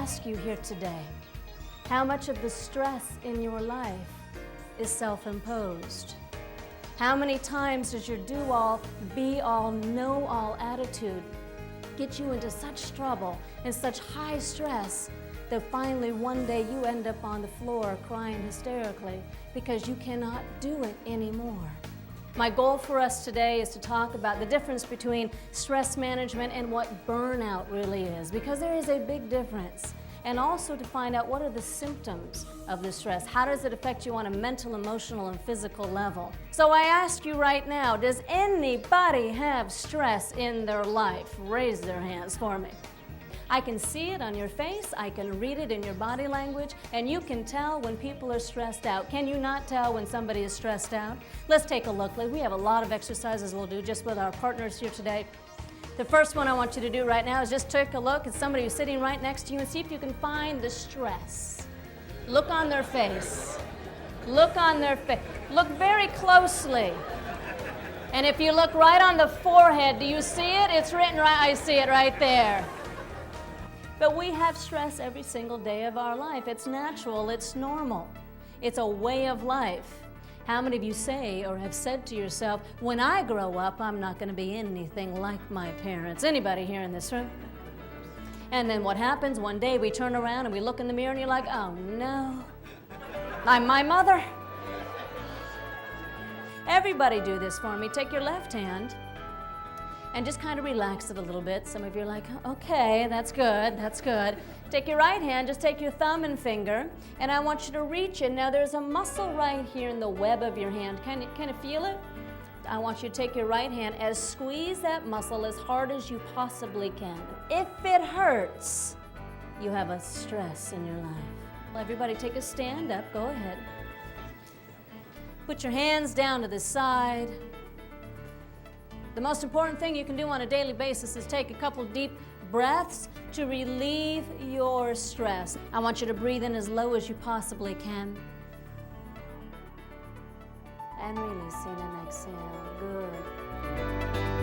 ask you here today, how much of the stress in your life is self-imposed? How many times does your do-all, be-all, know-all attitude get you into such trouble and such high stress that finally one day you end up on the floor crying hysterically because you cannot do it anymore? My goal for us today is to talk about the difference between stress management and what burnout really is, because there is a big difference. And also to find out what are the symptoms of the stress. How does it affect you on a mental, emotional, and physical level? So I ask you right now, does anybody have stress in their life? Raise their hands for me. I can see it on your face, I can read it in your body language, and you can tell when people are stressed out. Can you not tell when somebody is stressed out? Let's take a look. We have a lot of exercises we'll do just with our partners here today. The first one I want you to do right now is just take a look at somebody who's sitting right next to you and see if you can find the stress. Look on their face. Look on their face. Look very closely. And if you look right on the forehead, do you see it? It's written right, I see it right there. But we have stress every single day of our life. It's natural, it's normal. It's a way of life. How many of you say or have said to yourself, when I grow up, I'm not going to be anything like my parents? Anybody here in this room? And then what happens? One day we turn around and we look in the mirror and you're like, oh no, I'm my mother. Everybody do this for me. Take your left hand and just kind of relax it a little bit. Some of you are like, okay, that's good, that's good. Take your right hand, just take your thumb and finger, and I want you to reach in. Now there's a muscle right here in the web of your hand. Can you feel it? I want you to take your right hand and squeeze that muscle as hard as you possibly can. If it hurts, you have a stress in your life. Well, everybody take a stand up, go ahead. Put your hands down to the side. The most important thing you can do on a daily basis is take a couple deep breaths to relieve your stress. I want you to breathe in as low as you possibly can. And release it and exhale. Good.